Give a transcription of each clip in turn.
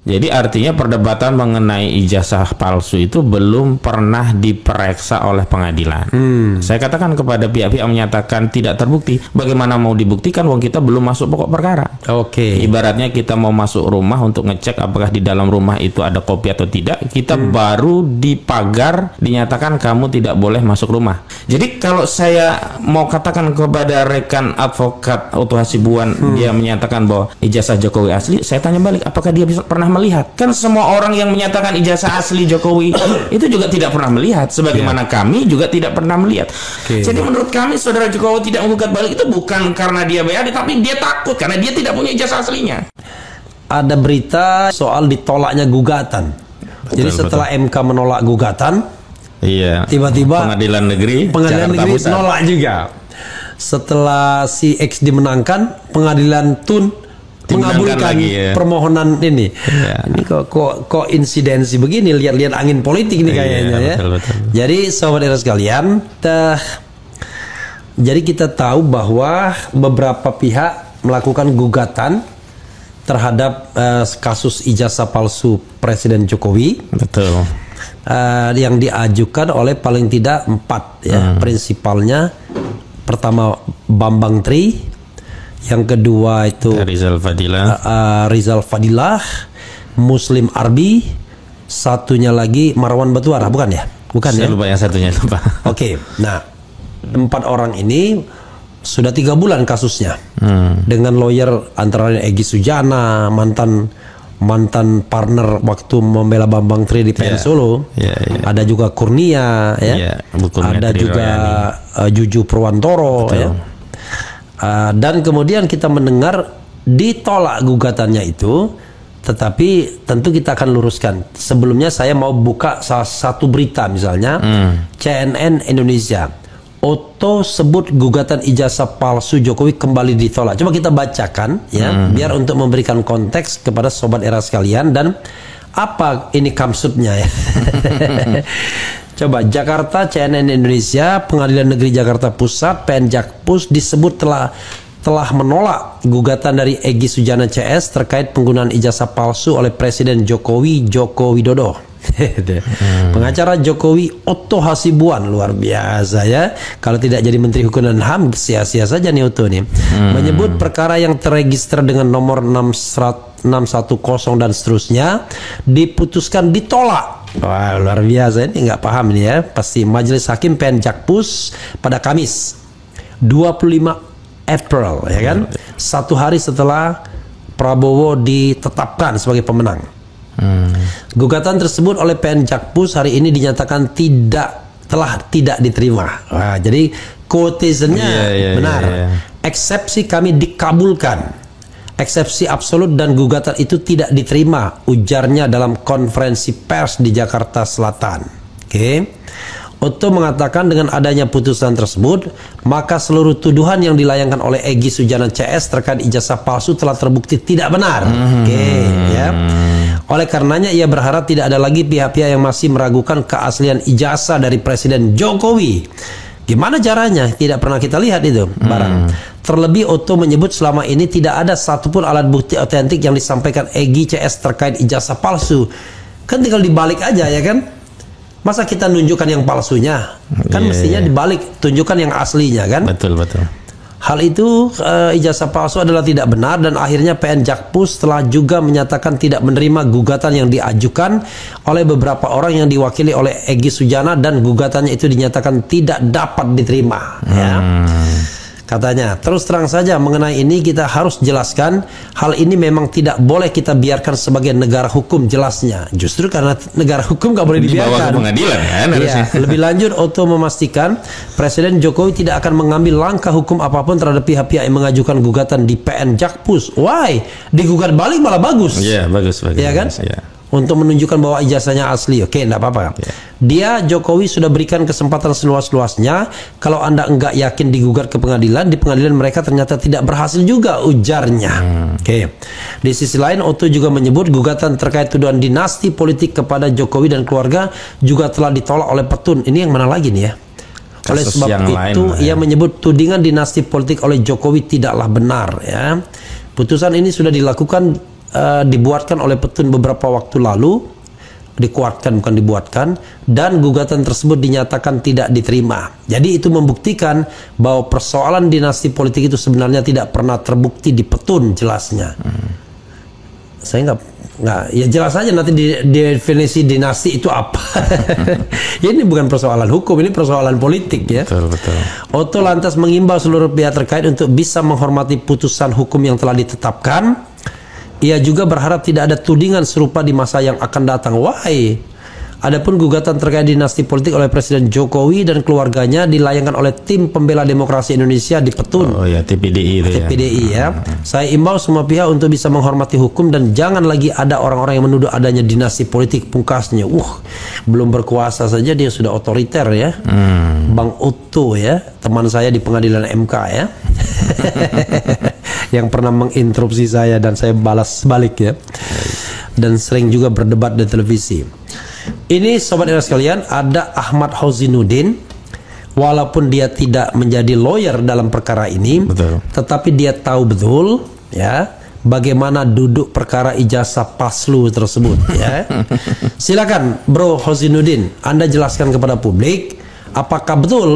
Jadi artinya perdebatan mengenai ijazah palsu itu belum pernah diperiksa oleh pengadilan. Saya katakan kepada pihak-pihak menyatakan tidak terbukti. Bagaimana mau dibuktikan wong kita belum masuk pokok perkara? Ibaratnya kita mau masuk rumah untuk ngecek apakah di dalam rumah itu ada kopi atau tidak. Kita baru di pagar dinyatakan kamu tidak boleh masuk rumah. Jadi kalau saya mau katakan kepada rekan advokat Otto Hasibuan, dia menyatakan bahwa ijazah Jokowi asli, saya tanya balik, apakah dia pernah melihat? Kan semua orang yang menyatakan ijazah asli Jokowi itu juga tidak pernah melihat, sebagaimana kami juga tidak pernah melihat. Jadi menurut kami saudara Jokowi tidak menggugat balik itu bukan karena dia BAD, tapi dia takut karena dia tidak punya ijazah aslinya. Ada berita soal ditolaknya gugatan. Jadi setelah MK menolak gugatan, tiba-tiba pengadilan negeri nolak juga. Setelah si X dimenangkan, pengadilan Tun mengabulkan permohonan ini. Ini kok insidensi begini, lihat-lihat angin politik ini kayaknya ya. Betul. Jadi sobat era sekalian, jadi kita tahu bahwa beberapa pihak melakukan gugatan terhadap kasus ijazah palsu Presiden Jokowi. Betul. Yang diajukan oleh paling tidak 4 ya. Prinsipalnya pertama Bambang Tri, yang kedua itu Rizal Fadilah, Muslim Arbi, satunya lagi Marwan Batuara, bukan ya? Bukan. Saya lupa yang satunya itu, Pak. Nah 4 orang ini sudah 3 bulan kasusnya dengan lawyer antara lain Egy Sujana, mantan partner waktu membela Bambang Tri di PN Solo, ada juga Kurnia, ada juga Juju Purwantoro, dan kemudian kita mendengar ditolak gugatannya itu, tetapi tentu kita akan luruskan. Sebelumnya saya mau buka salah satu berita, misalnya CNN Indonesia, Otto sebut gugatan ijazah palsu Jokowi kembali ditolak. Coba kita bacakan ya, biar untuk memberikan konteks kepada sobat era sekalian dan apa ini maksudnya ya. Coba Jakarta, CNN Indonesia, Pengadilan Negeri Jakarta Pusat, PN Jakpus disebut telah menolak gugatan dari Egy Sujana CS terkait penggunaan ijazah palsu oleh Presiden Jokowi Joko Widodo. Pengacara Jokowi Otto Hasibuan, luar biasa ya. Kalau tidak jadi Menteri Hukum dan HAM sia-sia saja nih Otto nih. Menyebut perkara yang terregister dengan nomor 610 dan seterusnya diputuskan ditolak. Wah, luar biasa, ini nggak paham ini ya. Pasti Majelis Hakim PN Jakpus pada Kamis 25 April ya kan, 1 hari setelah Prabowo ditetapkan sebagai pemenang. Gugatan tersebut oleh PN Jakpus hari ini dinyatakan telah tidak diterima. Wah, jadi quotationnya benar. Eksepsi kami dikabulkan. Eksepsi absolut dan gugatan itu tidak diterima, ujarnya dalam konferensi pers di Jakarta Selatan. Otto mengatakan dengan adanya putusan tersebut, maka seluruh tuduhan yang dilayangkan oleh Egy Sujana CS terkait ijazah palsu telah terbukti tidak benar. Ya. Oleh karenanya ia berharap tidak ada lagi pihak-pihak yang masih meragukan keaslian ijazah dari Presiden Jokowi. Gimana caranya? Tidak pernah kita lihat itu barang. Terlebih Otto menyebut selama ini tidak ada satupun alat bukti otentik yang disampaikan Egy CS terkait ijazah palsu. Kan tinggal dibalik aja ya kan? Masa kita nunjukkan yang palsunya? Kan mestinya dibalik, tunjukkan yang aslinya kan? Betul. Hal itu ijazah palsu adalah tidak benar dan akhirnya PN Jakpus telah juga menyatakan tidak menerima gugatan yang diajukan oleh beberapa orang yang diwakili oleh Egy Sujana dan gugatannya itu dinyatakan tidak dapat diterima. Ya. Katanya, terus terang saja mengenai ini kita harus jelaskan hal ini memang tidak boleh kita biarkan sebagai negara hukum jelasnya. Justru karena negara hukum nggak boleh dibiarkan. Di pengadilan kan Lebih lanjut, Otto memastikan Presiden Jokowi tidak akan mengambil langkah hukum apapun terhadap pihak-pihak yang mengajukan gugatan di PN Jakpus. Why? Digugat balik malah bagus. Iya, bagus. Iya kan? Untuk menunjukkan bahwa ijazahnya asli. Oke, enggak apa-apa. Dia Jokowi sudah berikan kesempatan seluas-luasnya. Kalau Anda enggak yakin digugat ke pengadilan, di pengadilan mereka ternyata tidak berhasil juga, ujarnya. Oke. Di sisi lain, Otto juga menyebut gugatan terkait tuduhan dinasti politik kepada Jokowi dan keluarga juga telah ditolak oleh Petun. Ini yang mana lagi nih ya? Oleh sebab itu, ia menyebut tudingan dinasti politik oleh Jokowi tidaklah benar ya. Putusan ini sudah dilakukan dibuatkan oleh Petun beberapa waktu lalu, dikuatkan bukan dibuatkan, dan gugatan tersebut dinyatakan tidak diterima. Jadi itu membuktikan bahwa persoalan dinasti politik itu sebenarnya tidak pernah terbukti di Petun jelasnya. Saya nggak, ya jelas aja nanti definisi dinasti itu apa. Ini bukan persoalan hukum, ini persoalan politik ya. Betul. Otto lantas mengimbau seluruh pihak terkait untuk bisa menghormati putusan hukum yang telah ditetapkan. Ia juga berharap tidak ada tudingan serupa di masa yang akan datang. Wahai, adapun gugatan terkait dinasti politik oleh Presiden Jokowi dan keluarganya dilayangkan oleh tim pembela demokrasi Indonesia di Petun. Oh ya, TPDI itu ya. TPDI ya. Saya imbau semua pihak untuk bisa menghormati hukum dan jangan lagi ada orang-orang yang menuduh adanya dinasti politik, pungkasnya. Belum berkuasa saja dia sudah otoriter ya. Bang Otto ya, teman saya di pengadilan MK ya. Yang pernah menginterupsi saya dan saya balas balik ya. Dan sering juga berdebat di televisi. Ini sobat era sekalian, ada Ahmad Hauzinuddin. Walaupun dia tidak menjadi lawyer dalam perkara ini, betul, tetapi dia tahu betul ya bagaimana duduk perkara ijazah palsu tersebut ya. Silakan Bro Hauzinuddin, Anda jelaskan kepada publik apakah betul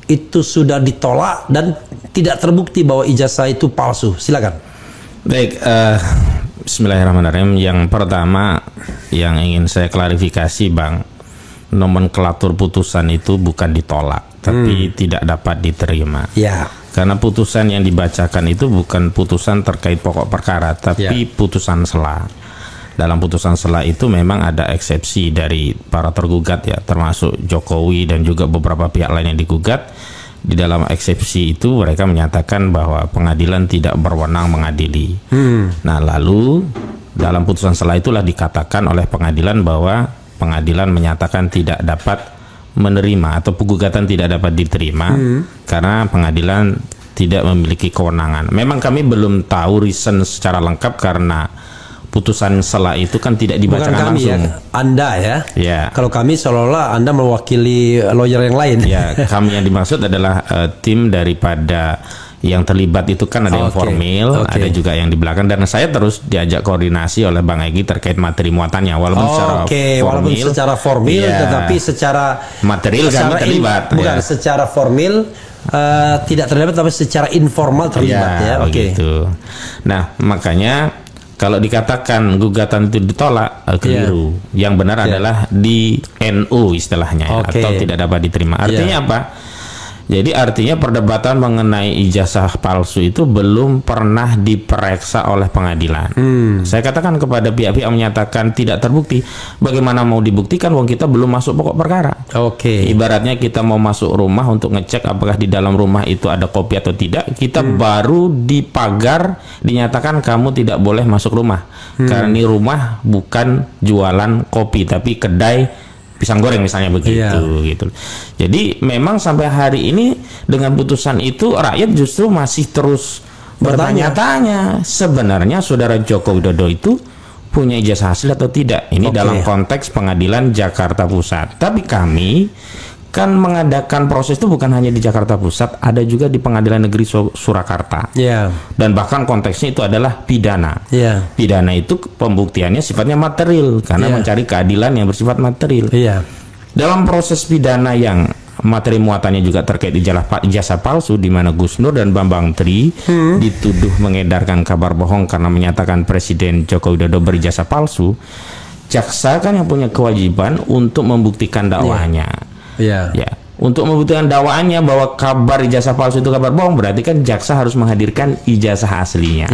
itu sudah ditolak dan tidak terbukti bahwa ijazah itu palsu. Silakan. Baik, bismillahirrahmanirrahim. Yang pertama yang ingin saya klarifikasi, Bang, nomenklatur putusan itu bukan ditolak, tapi tidak dapat diterima. Ya. Karena putusan yang dibacakan itu bukan putusan terkait pokok perkara, tapi putusan sela. Dalam putusan sela itu memang ada eksepsi dari para tergugat ya, termasuk Jokowi dan juga beberapa pihak lain yang digugat. Di dalam eksepsi itu mereka menyatakan bahwa pengadilan tidak berwenang mengadili. Nah, lalu dalam putusan sela itulah dikatakan oleh pengadilan bahwa pengadilan menyatakan tidak dapat menerima atau gugatan tidak dapat diterima karena pengadilan tidak memiliki kewenangan. Memang kami belum tahu reason secara lengkap karena putusan sela itu kan tidak dibacakan bukan kami langsung. Ya, Anda ya. Ya. Kalau kami seolah-olah Anda mewakili lawyer yang lain. Ya, kami yang dimaksud adalah tim daripada yang terlibat itu kan ada yang formil, ada juga yang di belakang, dan saya terus diajak koordinasi oleh Bang Egy terkait materi muatannya walaupun secara formil ya, tetapi secara material kami terlibat. Bukan secara formil tidak terlibat tapi secara informal terlibat ya. Gitu. Nah, makanya kalau dikatakan gugatan itu ditolak, keliru. Yang benar adalah di NU istilahnya atau tidak dapat diterima. Artinya apa? Jadi artinya perdebatan mengenai ijazah palsu itu belum pernah diperiksa oleh pengadilan. Saya katakan kepada pihak-pihak menyatakan tidak terbukti. Bagaimana mau dibuktikan wong kita belum masuk pokok perkara. Ibaratnya kita mau masuk rumah untuk ngecek apakah di dalam rumah itu ada kopi atau tidak. Kita baru di pagar dinyatakan kamu tidak boleh masuk rumah. Karena ini rumah bukan jualan kopi tapi kedai pisang goreng misalnya begitu gitu. Jadi memang sampai hari ini dengan putusan itu rakyat justru masih terus bertanya-tanya sebenarnya saudara Joko Widodo itu punya ijazah asli atau tidak. Ini dalam konteks pengadilan Jakarta Pusat. Tapi kami kan mengadakan proses itu bukan hanya di Jakarta Pusat, ada juga di Pengadilan Negeri Surakarta. Dan bahkan konteksnya itu adalah pidana. Pidana itu pembuktiannya sifatnya material karena mencari keadilan yang bersifat material. Dalam proses pidana yang materi muatannya juga terkait ijazah palsu, di mana Gus Nur dan Bambang Tri dituduh mengedarkan kabar bohong karena menyatakan Presiden Joko Widodo berijazah palsu, jaksa kan yang punya kewajiban untuk membuktikan dakwahnya. Untuk membuktikan dakwaannya bahwa kabar ijazah palsu itu kabar bohong, berarti kan jaksa harus menghadirkan ijazah aslinya.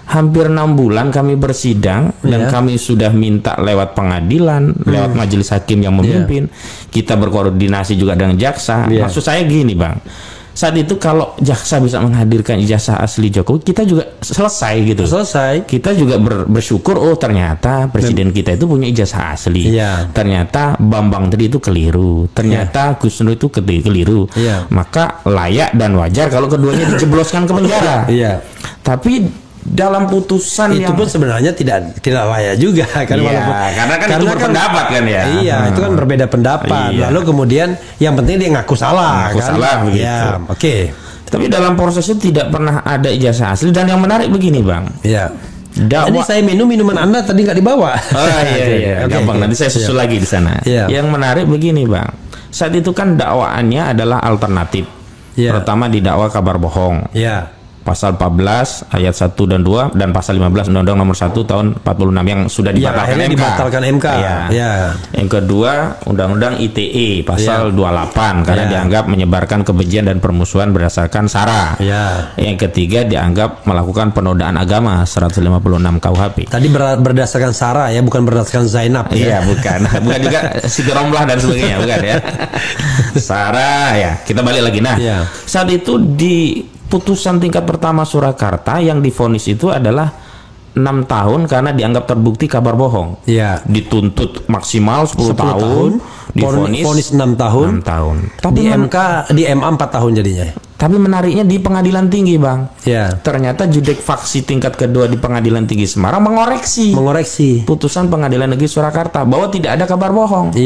Hampir 6 bulan kami bersidang dan kami sudah minta lewat pengadilan, lewat majelis hakim yang memimpin. Kita berkoordinasi juga dengan jaksa. Maksud saya gini, Bang. Saat itu kalau jaksa bisa menghadirkan ijazah asli Jokowi, kita juga selesai gitu. Kita juga bersyukur, oh ternyata presiden kita itu punya ijazah asli. Ternyata Bambang Tri itu keliru. Ternyata Gus Nur itu keliru. Maka layak dan wajar kalau keduanya dijebloskan ke penjara. Tapi dalam putusan itu pun sebenarnya tidak layak juga kan, walaupun karena itu berpendapat kan ya. Itu kan berbeda pendapat. Lalu kemudian yang penting dia ngaku salah. Salah begitu. Tapi dalam proses itu tidak pernah ada ijazah asli. Dan yang menarik begini, Bang. Tadi saya minum minuman Anda tadi nggak dibawa. Oh iya. Gampang. Nanti saya susul lagi di sana. Yang menarik begini, Bang. Saat itu kan dakwaannya adalah alternatif. Pertama didakwa kabar bohong. Pasal 14 ayat 1 dan 2 dan pasal 15 Undang-Undang Nomor 1 tahun 46 yang sudah dibatalkan MK. Yang kedua Undang-Undang ITE pasal 28 karena dianggap menyebarkan kebencian dan permusuhan berdasarkan sara. Yang ketiga dianggap melakukan penodaan agama 156 KUHP. Tadi berdasarkan sara ya, bukan berdasarkan Zainab. Iya, bukan. Bukan juga Sigeromlah dan sebagainya, bukan ya. Sara ya. Kita balik lagi. Nah, saat itu di putusan tingkat pertama Surakarta yang divonis itu adalah 6 tahun karena dianggap terbukti kabar bohong. Dituntut maksimal 10 tahun, divonis 6 tahun. Tapi di MK di MA 4 tahun jadinya. Tapi menariknya di Pengadilan Tinggi, Bang. Ternyata judek faksi tingkat kedua di Pengadilan Tinggi Semarang mengoreksi putusan Pengadilan Negeri Surakarta bahwa tidak ada kabar bohong.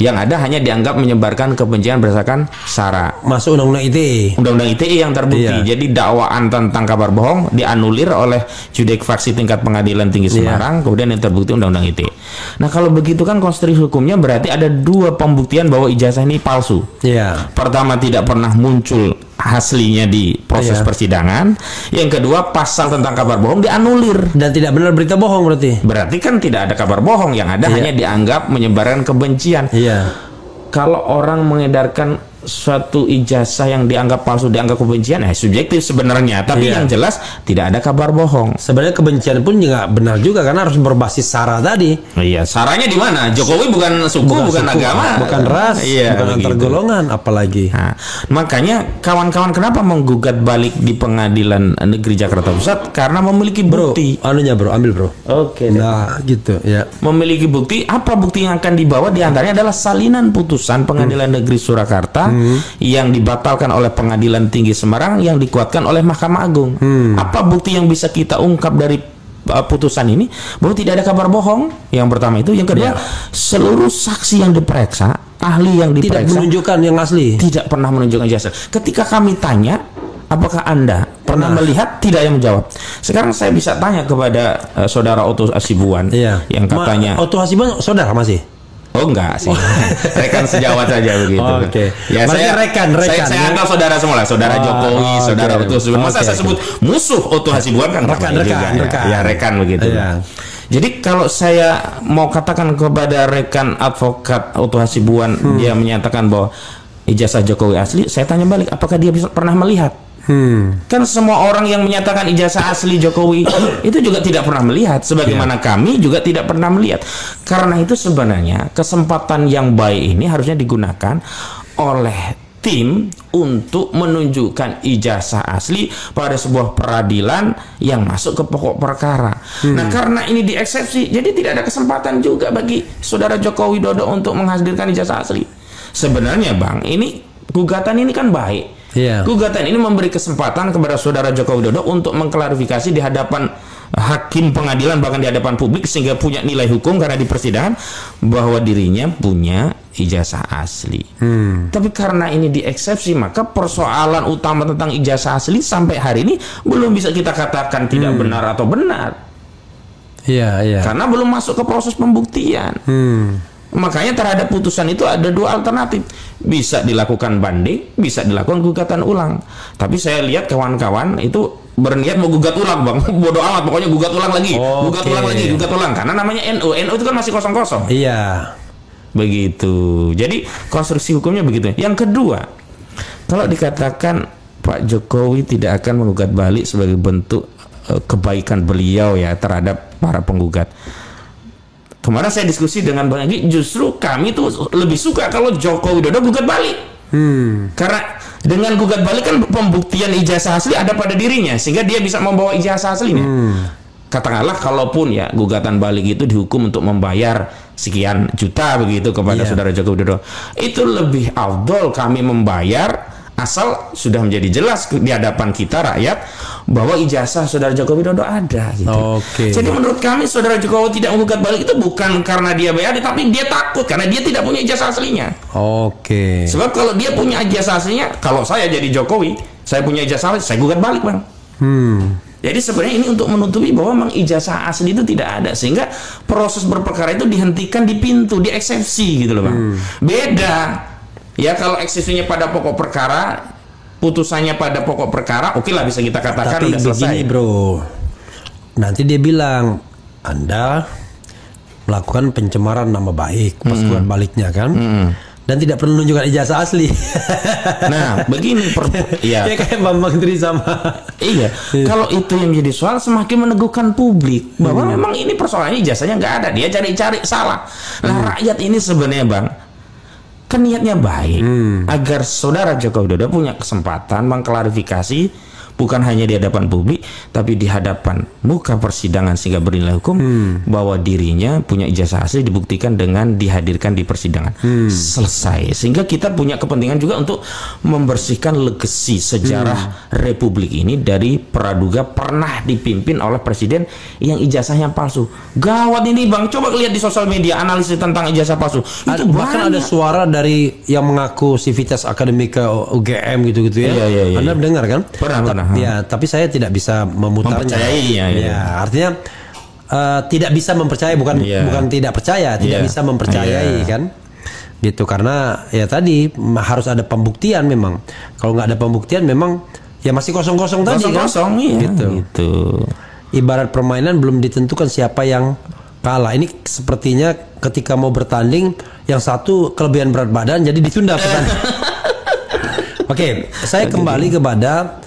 Yang ada hanya dianggap menyebarkan kebencian berdasarkan sara. Masuk Undang-Undang ITE. Undang-Undang ITE yang terbukti. Jadi dakwaan tentang kabar bohong dianulir oleh judek faksi tingkat Pengadilan Tinggi Semarang, kemudian yang terbukti Undang-Undang ITE. Nah, kalau begitu kan konstruksi hukumnya berarti ada 2 pembuktian bahwa ijazah ini palsu. Pertama, tidak pernah muncul aslinya di proses persidangan. Yang kedua, pasal tentang kabar bohong dianulir dan tidak benar berita bohong. Berarti kan tidak ada kabar bohong, yang ada hanya dianggap menyebarkan kebencian. Kalau orang mengedarkan suatu ijazah yang dianggap palsu, dianggap kebencian, subjektif sebenarnya. Tapi yang jelas tidak ada kabar bohong. Sebenarnya kebencian pun nggak benar juga karena harus berbasis sara tadi. Saranya di mana? Jokowi bukan suku, bukan agama, bukan ras, bukan antar golongan, apalagi. Nah, makanya kawan-kawan kenapa menggugat balik di Pengadilan Negeri Jakarta Pusat? Karena memiliki bukti. Bro, ambil bro. Oke. Nah, gitu ya. Memiliki bukti. Apa bukti yang akan dibawa? Di antaranya adalah salinan putusan Pengadilan Negeri Surakarta yang dibatalkan oleh Pengadilan Tinggi Semarang yang dikuatkan oleh Mahkamah Agung. Apa bukti yang bisa kita ungkap dari putusan ini bahwa tidak ada kabar bohong? Yang pertama itu. Yang kedua, seluruh saksi yang diperiksa, ahli yang diperiksa tidak menunjukkan yang asli, tidak pernah menunjukkan ijazah. Ketika kami tanya, apakah Anda pernah melihat? Tidak yang menjawab. Sekarang saya bisa tanya kepada saudara Otto Hasibuan yang katanya Otto Hasibuan saudara masih? Oh enggak sih, rekan sejawat saja begitu. Ya, saya rekan. Saya anggap saudara semua lah, saudara Jokowi, saudara Otto Hasibuan. Masa saya sebut musuh Otto Hasibuan kan rekan. Ya rekan begitu. Jadi kalau saya mau katakan kepada rekan advokat Otto Hasibuan, dia menyatakan bahwa ijazah Jokowi asli, saya tanya balik, apakah dia pernah melihat? Kan semua orang yang menyatakan ijazah asli Jokowi itu juga tidak pernah melihat, sebagaimana kami juga tidak pernah melihat. Karena itu sebenarnya kesempatan yang baik ini harusnya digunakan oleh tim untuk menunjukkan ijazah asli pada sebuah peradilan yang masuk ke pokok perkara. Nah, karena ini dieksepsi, jadi tidak ada kesempatan juga bagi saudara Joko Widodo untuk menghadirkan ijazah asli. Sebenarnya, Bang, ini gugatan ini kan baik. Gugatan ini memberi kesempatan kepada saudara Joko Widodo untuk mengklarifikasi di hadapan hakim pengadilan, bahkan di hadapan publik, sehingga punya nilai hukum karena di persidangan bahwa dirinya punya ijazah asli. Tapi karena ini dieksepsi, maka persoalan utama tentang ijazah asli sampai hari ini belum bisa kita katakan tidak benar atau benar. Karena belum masuk ke proses pembuktian. Makanya terhadap putusan itu ada 2 alternatif. Bisa dilakukan banding, bisa dilakukan gugatan ulang. Tapi saya lihat kawan-kawan itu berniat mau gugat ulang, Bang. Bodoh amat, pokoknya gugat ulang lagi. Gugat ulang lagi, gugat ulang. Karena namanya NU. NU itu kan masih kosong-kosong. Begitu. Jadi konstruksi hukumnya begitu. Yang kedua, kalau dikatakan Pak Jokowi tidak akan menggugat balik sebagai bentuk kebaikan beliau ya terhadap para penggugat. Kemarin saya diskusi dengan Bang Egy, justru kami tuh lebih suka kalau Joko Widodo gugat balik. Karena dengan gugat balik kan pembuktian ijazah asli ada pada dirinya, sehingga dia bisa membawa ijazah aslinya. Katakanlah kalaupun ya gugatan balik itu dihukum untuk membayar sekian juta begitu kepada saudara Joko Widodo, itu lebih afdol kami membayar asal sudah menjadi jelas di hadapan kita rakyat bahwa ijazah saudara Joko Widodo ada gitu. Jadi menurut kami saudara Jokowi tidak menggugat balik itu bukan karena dia bayar, tapi dia takut karena dia tidak punya ijazah aslinya. Sebab kalau dia punya ijazah aslinya, kalau saya jadi Jokowi, saya punya ijazah asli, saya gugat balik, Bang. Jadi sebenarnya ini untuk menutupi bahwa memang ijazah asli itu tidak ada, sehingga proses berperkara itu dihentikan di pintu, di eksepsi gitu loh Bang. Beda ya kalau eksepsinya pada pokok perkara, putusannya pada pokok perkara, oke lah bisa kita katakan Tapi udah selesai. begini bro, nanti dia bilang Anda melakukan pencemaran nama baik pas keluar baliknya kan, dan tidak perlu menunjukkan ijazah asli. Nah, begini ya kayak Bambang Tri sama. Iya, kalau itu yang jadi soal semakin meneguhkan publik bahwa memang ini persoalannya ijazahnya nggak ada, dia cari-cari salah. Nah, rakyat ini sebenarnya Bang, kan niatnya baik agar saudara Joko Widodo punya kesempatan mengklarifikasi bukan hanya di hadapan publik, tapi di hadapan muka persidangan sehingga bernilai hukum bahwa dirinya punya ijazah asli dibuktikan dengan dihadirkan di persidangan. Selesai. Sehingga kita punya kepentingan juga untuk membersihkan legasi sejarah Republik ini dari praduga pernah dipimpin oleh presiden yang ijazahnya palsu. Gawat ini Bang, coba lihat di sosial media analisis tentang ijazah palsu. Itu bahkan ada suara dari yang mengaku Civitas Akademika UGM gitu-gitu ya. Iya. Anda dengar kan? Pernah. Ya, tapi saya tidak bisa memutarnya. Mempercayainya, ya, artinya tidak bisa mempercayai, bukan tidak percaya, tidak bisa mempercayai kan? Gitu, karena ya tadi harus ada pembuktian memang. Kalau nggak ada pembuktian memang ya masih kosong-kosong tadi kan? Gitu. Ibarat permainan belum ditentukan siapa yang kalah. Ini sepertinya ketika mau bertanding, yang satu kelebihan berat badan jadi ditunda pertandingan. Oke, saya kembali kepada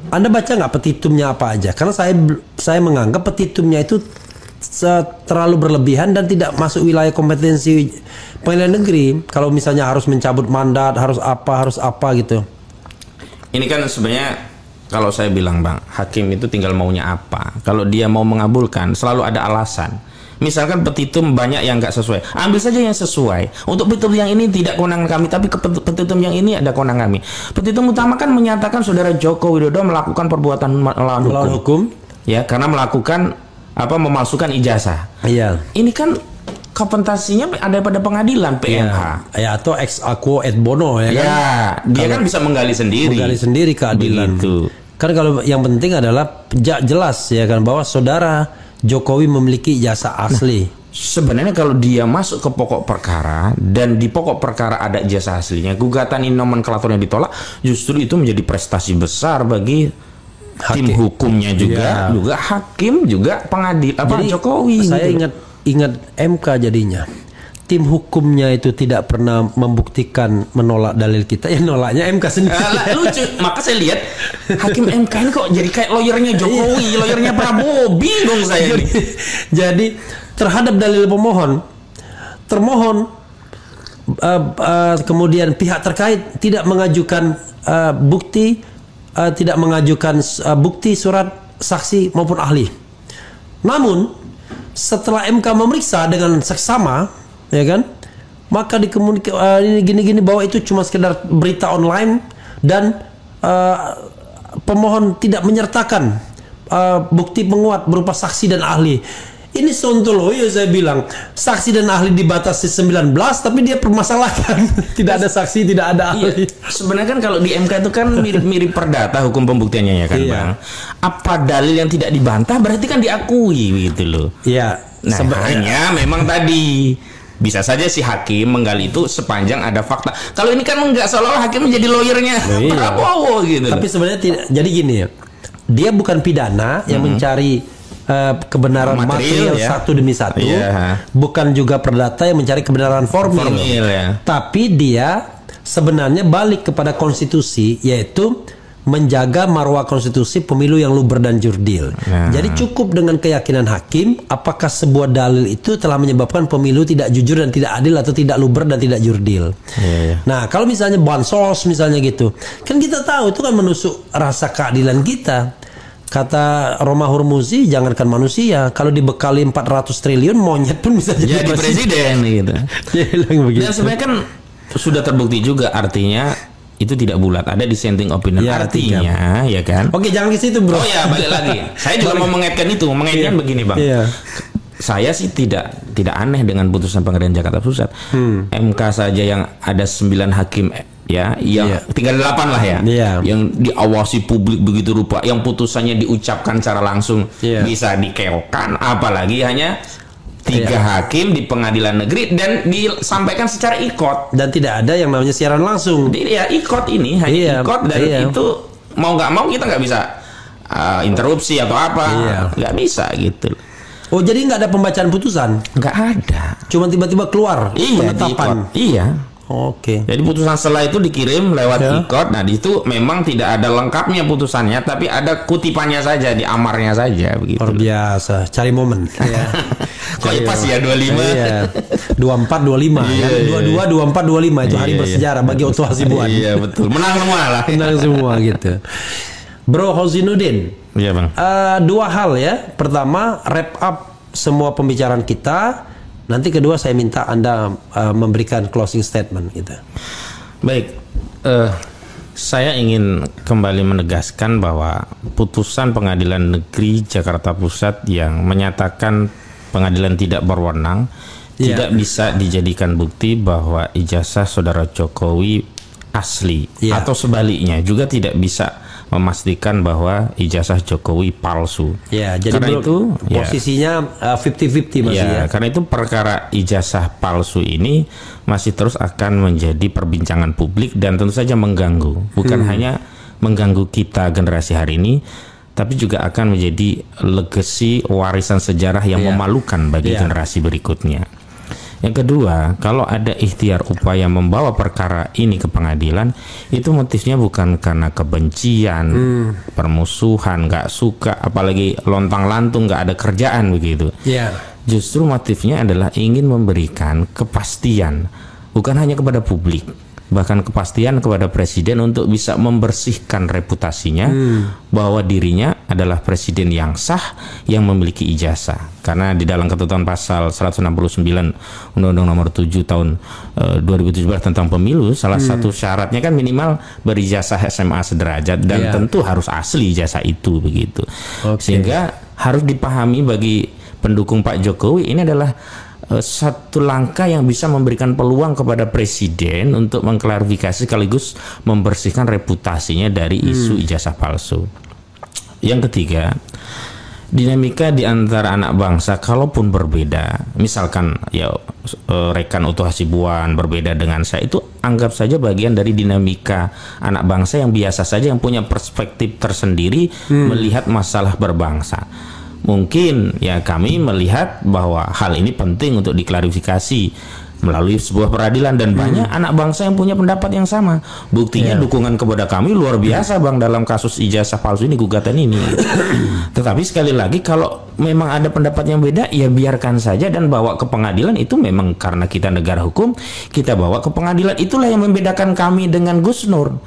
Anda baca nggak petitumnya apa aja? Karena saya menganggap petitumnya itu terlalu berlebihan dan tidak masuk wilayah kompetensi pengadilan negeri. Kalau misalnya harus mencabut mandat, harus apa gitu. Ini kan sebenarnya kalau saya bilang Bang, hakim itu tinggal maunya apa. Kalau dia mau mengabulkan, selalu ada alasan. Misalkan petitum banyak yang nggak sesuai, ambil saja yang sesuai. Untuk petitum yang ini tidak kewenangan kami, tapi ke petitum yang ini ada kewenangan kami. Petitum utama kan menyatakan saudara Joko Widodo melakukan perbuatan melawan hukum. Ya, karena melakukan memalsukan ijazah. Iya. Ini kan kompensasinya ada pada pengadilan PMH. Ya, atau ex aequo et bono ya kan. Ya, dia kan bisa menggali sendiri keadilan. Begitu. Kan kalau yang penting adalah jelas ya kan bahwa saudara Jokowi memiliki ijazah asli. Sebenarnya kalau dia masuk ke pokok perkara dan di pokok perkara ada ijazah aslinya, gugatan ini nomenklaturnya ditolak, justru itu menjadi prestasi besar bagi tim hukumnya juga hakim juga pengadil Jokowi. Saya ingat MK jadinya. Tim hukumnya itu tidak pernah membuktikan menolak dalil kita, ya nolaknya MK sendiri. Lucu, maka saya lihat hakim MK ini kok jadi kayak lawyernya Jokowi, lawyernya Prabowo, bingung saya ini. Jadi terhadap dalil termohon kemudian pihak terkait tidak mengajukan bukti, bukti surat saksi maupun ahli. Namun setelah MK memeriksa dengan seksama, ya kan, maka ini gini bahwa itu cuma sekedar berita online dan pemohon tidak menyertakan bukti penguat berupa saksi dan ahli. Ini sontoloyo, saya bilang. Saksi dan ahli dibatasi 19, tapi dia permasalahkan tidak ada saksi, tidak ada ahli. Sebenarnya kan kalau di MK itu kan mirip perdata hukum pembuktiannya ya kan Bang. Apa dalil yang tidak dibantah berarti kan diakui gitu loh. Iya. Nah, hanya memang tadi bisa saja si hakim menggali itu sepanjang ada fakta. Kalau ini kan enggak, seolah-olah hakim menjadi lawyernya Prabowo gitu. Tapi sebenarnya tidak. Jadi gini ya, dia bukan pidana yang mencari kebenaran material satu demi satu, bukan juga perdata yang mencari kebenaran formil ya. Tapi dia sebenarnya balik kepada konstitusi, yaitu menjaga marwah konstitusi pemilu yang luber dan jurdil. Jadi cukup dengan keyakinan hakim apakah sebuah dalil itu telah menyebabkan pemilu tidak jujur dan tidak adil atau tidak luber dan tidak jurdil. Nah, kalau misalnya bansos misalnya gitu, kan kita tahu itu kan menusuk rasa keadilan kita. Kata Roma Hurmuzi, jangankan manusia, kalau dibekali 400 triliun monyet pun bisa jadi presiden gitu. Dan sebenarnya kan sudah terbukti juga, artinya itu tidak bulat, ada dissenting opinion, artinya ya kan. Oke, jangan ke situ bro. Oh ya, balik lagi. Saya juga mau mengaitkan itu, begini Bang. Saya sih tidak aneh dengan putusan Pengadilan Jakarta Pusat. MK saja yang ada 9 hakim ya, yang 38 lah ya, yang diawasi publik begitu rupa, yang putusannya diucapkan secara langsung bisa dikeokan, apalagi hanya 3 hakim di pengadilan negeri dan disampaikan secara ikot dan tidak ada yang namanya siaran langsung. Ya ikot ini hanya ikot dan itu mau nggak mau kita nggak bisa interupsi atau apa, nggak bisa gitu. Oh, jadi nggak ada pembacaan putusan? Nggak ada. Cuma tiba-tiba keluar penetapan. Iya. Oke. Jadi putusan setelah itu dikirim lewat ikot. Nah, di situ memang tidak ada lengkapnya putusannya, tapi ada kutipannya saja, di amarnya saja begitu. Luar biasa, cari momen. Ya. Kok pas ya 25? Iya. 24 25 ya. 22 24 25 itu hari bersejarah bagi Oto Hasibuan. Iya, betul. Menang semua lah. Menang semua gitu. Bro Husainuddin. Iya, Bang. 2 hal ya. Pertama, wrap up semua pembicaraan kita. Nanti kedua saya minta Anda memberikan closing statement gitu. Baik, saya ingin kembali menegaskan bahwa putusan Pengadilan Negeri Jakarta Pusat yang menyatakan pengadilan tidak berwenang tidak bisa dijadikan bukti bahwa ijazah saudara Jokowi asli, atau sebaliknya juga tidak bisa memastikan bahwa ijazah Jokowi palsu. Ya, jadi karena itu posisinya 50-50 masih ya. Karena itu perkara ijazah palsu ini masih terus akan menjadi perbincangan publik dan tentu saja mengganggu. Bukan hanya mengganggu kita generasi hari ini, tapi juga akan menjadi legacy warisan sejarah yang memalukan bagi generasi berikutnya. Yang kedua, kalau ada ikhtiar upaya membawa perkara ini ke pengadilan, itu motifnya bukan karena kebencian, permusuhan, nggak suka, apalagi lontang-lantung, nggak ada kerjaan begitu. Justru motifnya adalah ingin memberikan kepastian, bukan hanya kepada publik, bahkan kepastian kepada presiden untuk bisa membersihkan reputasinya bahwa dirinya adalah presiden yang sah yang memiliki ijazah. Karena di dalam ketentuan pasal 169 Undang-Undang Nomor 7 Tahun 2017 tentang pemilu, salah satu syaratnya kan minimal berijazah SMA sederajat dan tentu harus asli ijazah itu begitu. Sehingga harus dipahami bagi pendukung Pak Jokowi ini adalah satu langkah yang bisa memberikan peluang kepada presiden untuk mengklarifikasi sekaligus membersihkan reputasinya dari isu ijazah palsu. Yang ketiga, dinamika di antara anak bangsa kalaupun berbeda, misalkan ya rekan Oto Hasibuan berbeda dengan saya, itu anggap saja bagian dari dinamika anak bangsa yang biasa saja, yang punya perspektif tersendiri melihat masalah berbangsa. Mungkin ya kami melihat bahwa hal ini penting untuk diklarifikasi melalui sebuah peradilan, dan banyak anak bangsa yang punya pendapat yang sama. Buktinya dukungan kepada kami luar biasa, Bang, dalam kasus ijazah palsu ini, gugatan ini. Tetapi sekali lagi, kalau memang ada pendapat yang beda, ya biarkan saja dan bawa ke pengadilan. Itu memang karena kita negara hukum, kita bawa ke pengadilan. Itulah yang membedakan kami dengan Gus Nur.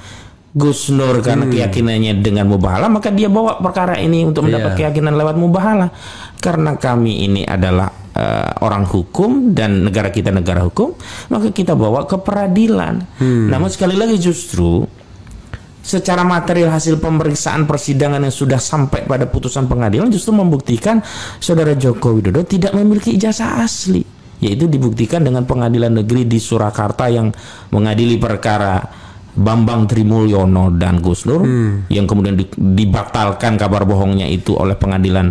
Gus Nur karena keyakinannya dengan mubahalah, maka dia bawa perkara ini untuk mendapat keyakinan lewat mubahalah. Karena kami ini adalah orang hukum dan negara kita negara hukum, maka kita bawa ke peradilan. Namun sekali lagi, justru secara material hasil pemeriksaan persidangan yang sudah sampai pada putusan pengadilan justru membuktikan saudara Joko Widodo tidak memiliki ijazah asli, yaitu dibuktikan dengan pengadilan negeri di Surakarta yang mengadili perkara Bambang Trimulyono dan Gus Nur, yang kemudian dibatalkan kabar bohongnya itu oleh pengadilan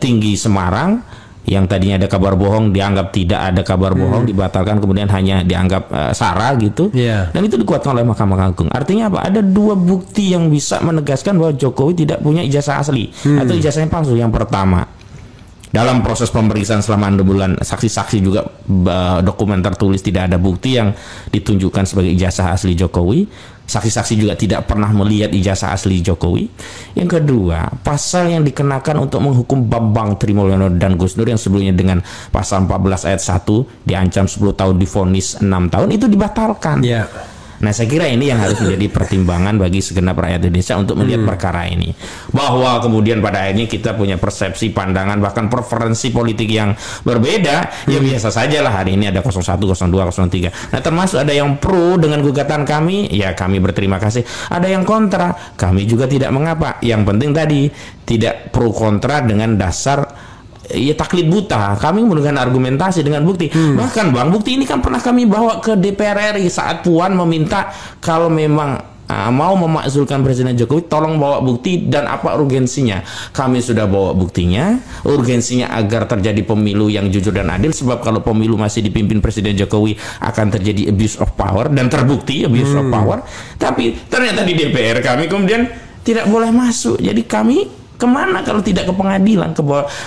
tinggi Semarang, yang tadinya ada kabar bohong dianggap tidak ada kabar bohong, dibatalkan kemudian hanya dianggap sara gitu, dan itu dikuatkan oleh Mahkamah Agung. Artinya apa? Ada 2 bukti yang bisa menegaskan bahwa Jokowi tidak punya ijazah asli atau ijazahnya palsu. Yang pertama, dalam proses pemeriksaan selama 6 bulan, saksi-saksi juga dokumen tertulis tidak ada bukti yang ditunjukkan sebagai ijazah asli Jokowi. Saksi-saksi juga tidak pernah melihat ijazah asli Jokowi. Yang kedua, pasal yang dikenakan untuk menghukum Bambang Trimulyono dan Gus Nur yang sebelumnya dengan pasal 14 ayat 1 diancam 10 tahun, divonis 6 tahun, itu dibatalkan. Nah, saya kira ini yang harus menjadi pertimbangan bagi segenap rakyat Indonesia untuk melihat perkara ini. Bahwa kemudian pada akhirnya kita punya persepsi, pandangan, bahkan preferensi politik yang berbeda, ya biasa saja lah. Hari ini ada 01, 02, 03. Nah, termasuk ada yang pro dengan gugatan kami, ya kami berterima kasih. Ada yang kontra, kami juga tidak mengapa. Yang penting tadi, tidak pro kontra dengan dasar ya taklid buta. Kami menggunakan argumentasi dengan bukti. Bahkan Bang, bukti ini kan pernah kami bawa ke DPR RI saat Puan meminta kalau memang mau memakzulkan Presiden Jokowi, tolong bawa bukti dan apa urgensinya. Kami sudah bawa buktinya, urgensinya agar terjadi pemilu yang jujur dan adil, sebab kalau pemilu masih dipimpin Presiden Jokowi akan terjadi abuse of power, dan terbukti abuse of power. Tapi ternyata di DPR kami kemudian tidak boleh masuk. Jadi kami kemana kalau tidak ke pengadilan,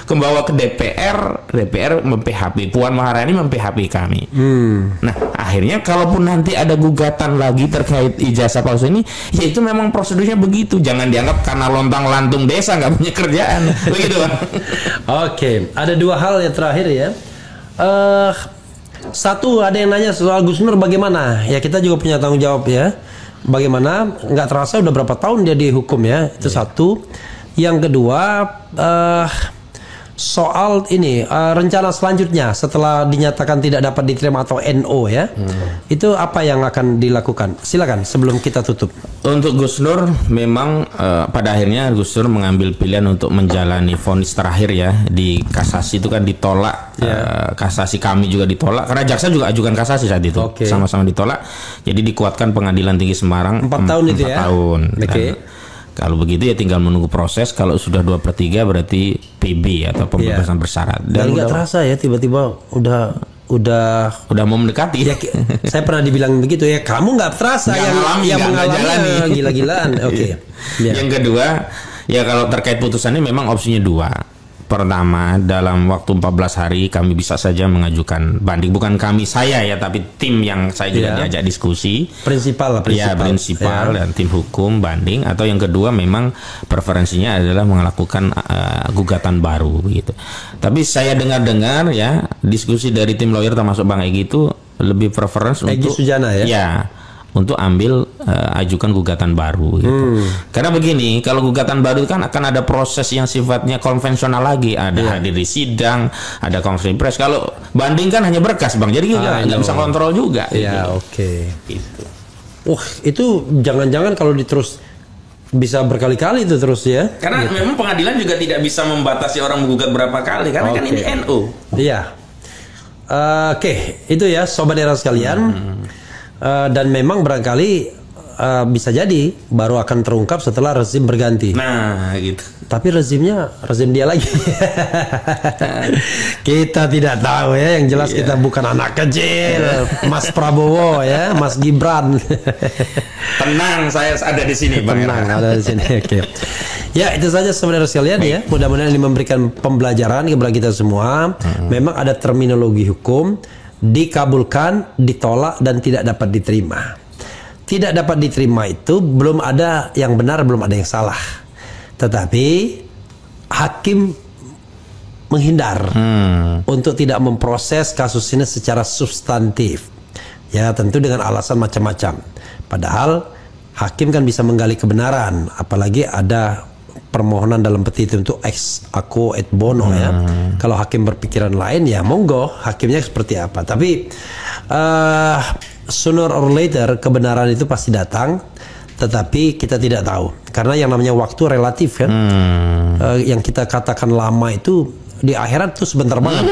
kebawa ke DPR, DPR mem-PHP, Puan Maharani mem-PHP kami. Nah, akhirnya kalaupun nanti ada gugatan lagi terkait ijazah palsu ini, ya itu memang prosedurnya begitu. Jangan dianggap karena lontang-lantung desa nggak punya kerjaan. Begitu, Bang. Oke, ada dua hal yang terakhir ya. Satu, ada yang nanya soal Gus Nur bagaimana? Ya kita juga punya tanggung jawab ya. Bagaimana? Nggak terasa udah berapa tahun dia dihukum ya. Itu satu. Yang kedua, soal ini rencana selanjutnya setelah dinyatakan tidak dapat diterima atau NO ya, itu apa yang akan dilakukan? Silakan sebelum kita tutup. Untuk Gus Nur memang pada akhirnya Gus Nur mengambil pilihan untuk menjalani vonis terakhir ya. Di kasasi itu kan ditolak, kasasi kami juga ditolak karena jaksa juga ajukan kasasi saat itu, sama-sama ditolak. Jadi dikuatkan Pengadilan Tinggi Semarang 4 tahun itu ya. 4 tahun. Oke. Kalau begitu ya tinggal menunggu proses. Kalau sudah 2/3 berarti PB atau pembebasan bersyarat. Dan nggak terasa ya tiba-tiba udah mau mendekati. Ya, saya pernah dibilang begitu ya. Kamu nggak terasa yang mengalami gila-gilaan. Oke. Yang kedua ya kalau terkait putusannya memang opsinya 2. Pertama, dalam waktu 14 hari kami bisa saja mengajukan banding. Bukan kami, saya ya, tapi tim yang saya juga diajak diskusi. Prinsipal dan tim hukum banding. Atau yang kedua memang preferensinya adalah melakukan gugatan baru gitu. Tapi saya dengar-dengar ya diskusi dari tim lawyer termasuk Bang Egy itu lebih preference Egy untuk Sujana ya untuk ambil ajukan gugatan baru gitu. Karena begini, kalau gugatan baru kan akan ada proses yang sifatnya konvensional lagi, ada hadir di sidang, ada konferensi pers. Kalau banding kan hanya berkas, Bang. Jadi nggak bisa kontrol juga. Ya, oke. Gitu. Itu jangan-jangan kalau diterus bisa berkali-kali itu terus ya. Karena memang pengadilan juga tidak bisa membatasi orang menggugat berapa kali karena kan ini NU. Iya. Oke, itu ya sobat era sekalian. Dan memang barangkali bisa jadi baru akan terungkap setelah rezim berganti. Nah, gitu. Tapi rezim dia lagi. Kita tidak tahu ya. Yang jelas kita bukan anak kecil, Mas Prabowo ya, Mas Gibran. Tenang, saya ada di sini, Bang. Tenang, ada di sini. Oke. Ya, itu saja sebenarnya sekalian ya. Mudah-mudahan ini memberikan pembelajaran kepada kita semua. Memang ada terminologi hukum. Dikabulkan, ditolak, dan tidak dapat diterima. Tidak dapat diterima itu belum ada yang benar, belum ada yang salah. Tetapi hakim menghindar untuk tidak memproses kasus ini secara substantif. Ya, tentu dengan alasan macam-macam. Padahal hakim kan bisa menggali kebenaran, apalagi ada permohonan dalam petisi untuk ex aequo et bono ya. Kalau hakim berpikiran lain ya monggo, hakimnya seperti apa. Tapi sooner or later kebenaran itu pasti datang, tetapi kita tidak tahu karena yang namanya waktu relatif kan. Yang kita katakan lama itu di akhirat tuh sebentar banget.